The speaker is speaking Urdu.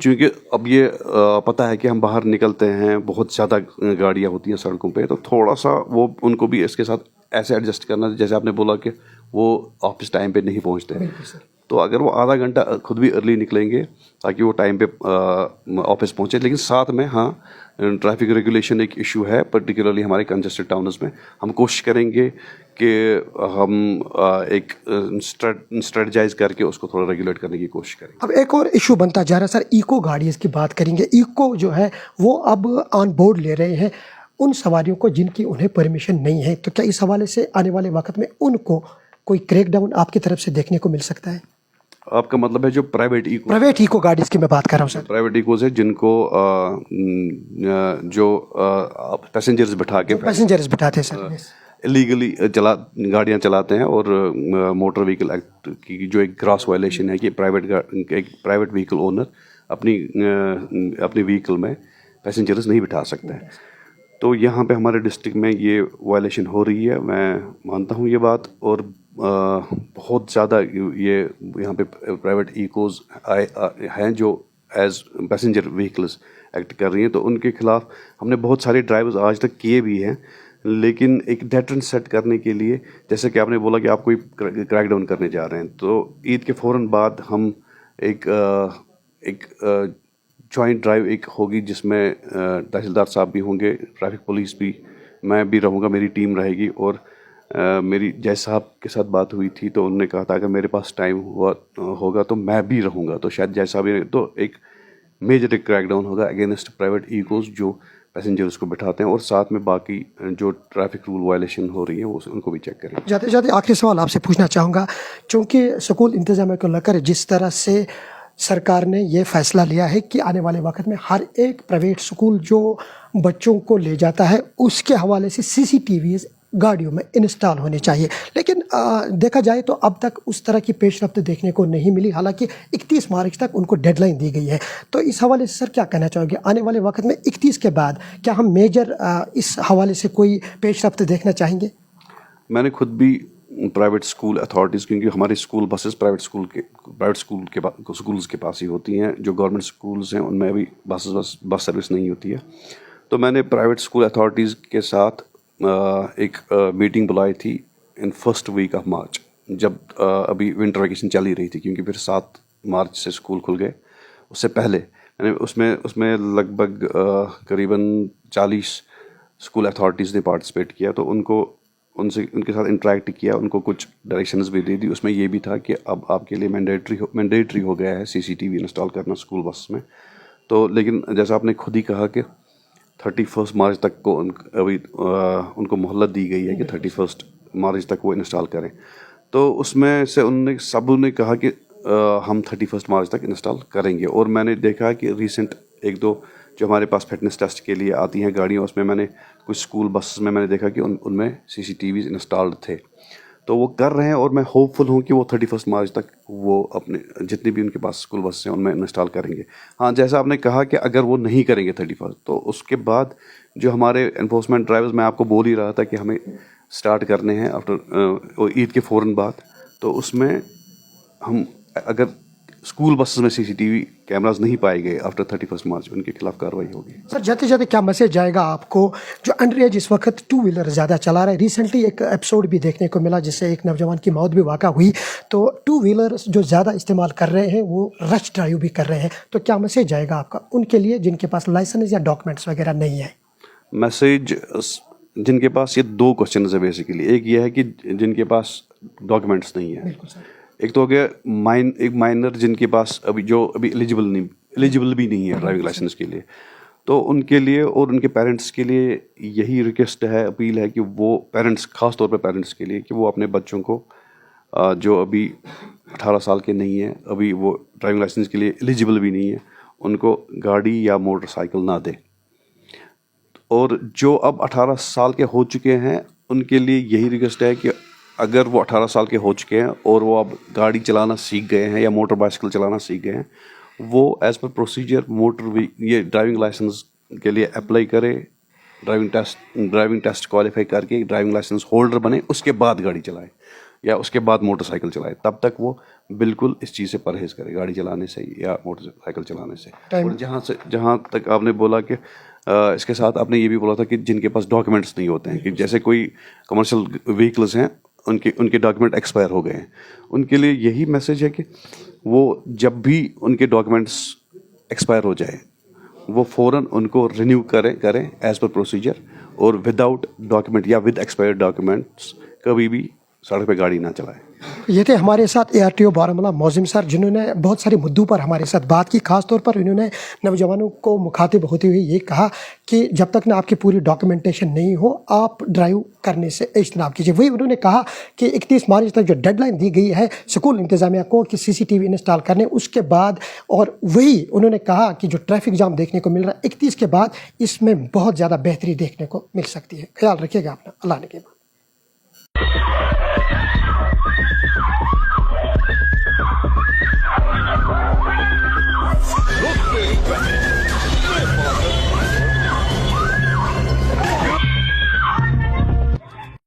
چونکہ اب یہ پتہ ہے کہ ہم باہر نکلتے ہیں, بہت زیادہ گاڑیاں ہوتی ہیں سڑکوں پہ, تو تھوڑا سا وہ ان کو بھی اس کے ساتھ ایسے ایڈجسٹ کرنا, جیسے آپ نے بولا کہ وہ آفس ٹائم پہ نہیں پہنچتے, تو اگر وہ آدھا گھنٹہ خود بھی ارلی نکلیں گے تاکہ وہ ٹائم پہ آفس پہنچے. لیکن ساتھ میں ہاں ٹریفک ریگولیشن ایک ایشو ہے, پرٹیکولرلی ہمارے کنجسٹڈ ٹاؤنز میں. ہم کوشش کریں گے کہ ہم ایک اسٹریٹجائز کر کے اس کو تھوڑا ریگولیٹ کرنے کی کوشش کریں. اب ایک اور ایشو بنتا جا رہا ہے سر, ایکو گاڑیز کی بات کریں گے. ایکو جو ہے وہ اب آن بورڈ لے رہے ہیں ان سواریوں کو جن کی انہیں پرمیشن نہیں ہے, تو کیا اس حوالے سے آنے والے وقت میں ان کو کوئی کریک ڈاؤن آپ کی طرف سے دیکھنے کو مل سکتا ہے؟ آپ کا مطلب ہے جو پرائیویٹ ایکو گاڑیز کی میں بات کر رہا ہوں سر. پرائیویٹ ایکوز ہے جن کو جو پیسنجرز بٹھا کے پیسنجرز بٹھاتے ہیں سر, ایلیگلی گاڑیاں چلاتے ہیں, اور موٹر وہیکل ایکٹ کی جو ایک گراس وائلیشن ہے کہ ایک پرائیویٹ وہیکل اونر اپنی وہیکل میں پیسنجرز نہیں بٹھا سکتا ہے. تو یہاں پہ ہمارے ڈسٹرکٹ میں یہ وائلیشن ہو رہی ہے, میں مانتا ہوں یہ بات, اور بہت زیادہ یہ یہاں پہ پرائیویٹ ایکوز ہیں جو ایز پیسنجر وہیکلز ایکٹ کر رہی ہیں. تو ان کے خلاف ہم نے بہت سارے ڈرائیورز آج تک کیے بھی ہیں, لیکن ایک ڈیٹرنٹ سیٹ کرنے کے لیے, جیسے کہ آپ نے بولا کہ آپ کوئی کریک ڈاؤن کرنے جا رہے ہیں, تو عید کے فوراً بعد ہم ایک جوائنٹ ڈرائیو ایک ہوگی جس میں تحصیلدار صاحب بھی ہوں گے, ٹریفک پولیس بھی, میں بھی رہوں گا, میری ٹیم رہے گی. اور میری جج صاحب کے ساتھ بات ہوئی تھی تو انہوں نے کہا تھا اگر میرے پاس ٹائم ہوگا تو میں بھی رہوں گا, تو شاید جج صاحب تو ایک میجر کریک ڈاؤن ہوگا اگینسٹ پرائیویٹ ایکوز جو پیسنجرز کو بٹھاتے ہیں, اور ساتھ میں باقی جو ٹریفک رول وائلیشن ہو رہی ہیں وہ ان کو بھی چیک کریں. جاتے جاتے آخری سوال آپ سے پوچھنا چاہوں گا, چونکہ اسکول انتظامیہ کو لے کر جس طرح سے سرکار نے یہ فیصلہ لیا ہے کہ آنے والے وقت میں ہر ایک پرائیویٹ اسکول جو بچوں کو لے جاتا ہے اس کے حوالے سے CCTVs گاڑیوں میں انسٹال ہونے چاہیے, لیکن دیکھا جائے تو اب تک اس طرح کی پیش رفت دیکھنے کو نہیں ملی, حالانکہ 31 مارچ تک ان کو ڈیڈ لائن دی گئی ہے. تو اس حوالے سے سر کیا کہنا چاہو گے, آنے والے وقت میں 31 کے بعد کیا ہم میجر اس حوالے سے کوئی پیش رفت دیکھنا چاہیں گے؟ میں نے خود بھی پرائیویٹ اسکول اتھارٹیز, کیونکہ ہماری اسکول بسز پرائیویٹ اسکولز کے پاس ہی ہوتی ہیں, جو گورنمنٹ اسکولز ہیں ان میں ابھی بس سروس نہیں ہوتی ہے, تو میں نے پرائیویٹ اسکول اتھارٹیز کے ساتھ ایک میٹنگ بلائی تھی in first week of March, جب ابھی ونٹر ویکیشن چل ہی رہی تھی, کیونکہ پھر 7 مارچ سے اسکول کھل گئے. اس سے پہلے اس میں لگ بھگ قریباً 40 اسکول اتھارٹیز نے پارٹیسپیٹ کیا, تو ان کے ساتھ انٹریکٹ کیا, ان کو کچھ ڈائریکشنز بھی دے دی. اس میں یہ بھی تھا کہ اب آپ کے لیے مینڈیٹری ہو گیا ہے CCTV انسٹال کرنا اسکول بس میں. تو لیکن جیسا آپ نے خود ہی کہا کہ 31 مارچ تک کو ابھی ان کو مہلت دی گئی ہے کہ 31 مارچ تک وہ انسٹال کریں. تو اس میں سے سب نے کہا کہ ہم 31 مارچ تک انسٹال کریں گے. اور میں نے دیکھا کہ ریسنٹ 1-2 جو ہمارے پاس فٹنس ٹیسٹ کے لیے آتی ہیں گاڑیاں, اس میں نے کچھ اسکول بسز میں نے دیکھا کہ ان میں CCTVs انسٹالڈ تھے, تو وہ کر رہے ہیں, اور میں ہوپ فل ہوں کہ وہ 31 مارچ تک وہ اپنے جتنی بھی ان کے پاس اسکول بس ہیں ان میں انسٹال کریں گے. ہاں, جیسا آپ نے کہا کہ اگر وہ نہیں کریں گے 31 تو اس کے بعد جو ہمارے انفورسمنٹ ڈرائیورز, میں آپ کو بول ہی رہا تھا کہ ہمیں اسٹارٹ کرنے ہیں آفٹر عید کے فوراً بعد, تو اس میں ہم اگر اسکول بسز میں CCTV کیمراز نہیں پائے گئے آفٹر 31 مارچ, ان کے خلاف کارروائی ہوگی. سر جاتے جاتے کیا میسج جائے گا آپ کو جو انڈر ایج اس وقت 2 ویلر زیادہ چلا رہا ہے؟ ریسنٹلی ایک ایپیسوڈ بھی دیکھنے کو ملا جس سے ایک نوجوان کی موت بھی واقع ہوئی, تو 2 ویلر جو زیادہ استعمال کر رہے ہیں وہ رش ڈرائیو بھی کر رہے ہیں, تو کیا میسج جائے گا آپ کا ان کے لیے جن کے پاس لائسنس یا ڈاکومنٹس وغیرہ نہیں ہے؟ میسیج جن کے پاس, یہ 2 کوشچنز ہیں بیسیکلی. ایک یہ ہے کہ جن کے پاس ڈاکومنٹس نہیں ہیں, ایک تو ہو گیا ایک مائنر جن کے پاس ابھی ایلیجیبل بھی نہیں ہے ڈرائیونگ لائسنس کے لیے, تو ان کے لیے اور ان کے پیرنٹس کے لیے یہی ریکویسٹ ہے, اپیل ہے کہ وہ پیرنٹس, خاص طور پہ پیرنٹس کے لیے, کہ وہ اپنے بچوں کو جو ابھی 18 سال کے نہیں ہیں, ابھی وہ ڈرائیونگ لائسنس کے لیے ایلیجیبل بھی نہیں ہے, ان کو گاڑی یا موٹر سائیکل نہ دیں. اور جو اب 18 سال کے ہو چکے ہیں ان کے لیے یہی ریکویسٹ ہے کہ اگر وہ 18 سال کے ہو چکے ہیں اور وہ اب گاڑی چلانا سیکھ گئے ہیں یا موٹر بائسیکل چلانا سیکھ گئے ہیں, وہ ایز پر پروسیجر یہ ڈرائیونگ لائسنس کے لیے اپلائی کرے, ڈرائیونگ ٹیسٹ کوالیفائی کر کے ڈرائیونگ لائسنس ہولڈر بنے, اس کے بعد گاڑی چلائے یا اس کے بعد موٹر سائیکل چلائے, تب تک وہ بالکل اس چیز سے پرہیز کرے گاڑی چلانے سے یا موٹر سائیکل چلانے سے. اور جہاں تک آپ نے بولا کہ اس کے ساتھ آپ نے یہ بھی بولا تھا کہ جن کے پاس ڈاکیومنٹس نہیں ہوتے ہیں, کہ جیسے کوئی کمرشل وہیکلز ہیں ان کے ڈاکیومنٹ ایکسپائر ہو گئے ہیں, ان کے لیے یہی میسج ہے کہ وہ جب بھی ان کے ڈاکیومنٹس ایکسپائر ہو جائے وہ فوراً ان کو رینیو کریں ایز پر پروسیجر, اور وداؤٹ ڈاکیومنٹ یا ود ایکسپائرڈ ڈاکیومنٹس کبھی بھی سڑک پہ گاڑی نہ چلائیں. یہ تھے ہمارے ساتھ ARTO بارہمولہ موزم سر, جنہوں نے بہت سارے مدعوں پر ہمارے ساتھ بات کی. خاص طور پر انہوں نے نوجوانوں کو مخاطب ہوتے ہوئے یہ کہا کہ جب تک نہ آپ کی پوری ڈاکیومنٹیشن نہیں ہو آپ ڈرائیو کرنے سے اجتناب کیجیے. وہی انہوں نے کہا کہ 31 مارچ تک جو ڈیڈ لائن دی گئی ہے اسکول انتظامیہ کو کہ CCTV انسٹال کرنے, اس کے بعد, اور وہی انہوں نے کہا کہ جو ٹریفک جام دیکھنے کو مل رہا ہے 31 کے بعد اس میں بہت زیادہ بہتری دیکھنے کو مل سکتی ہے. خیال رکھیے گا اپنا. اللہ نے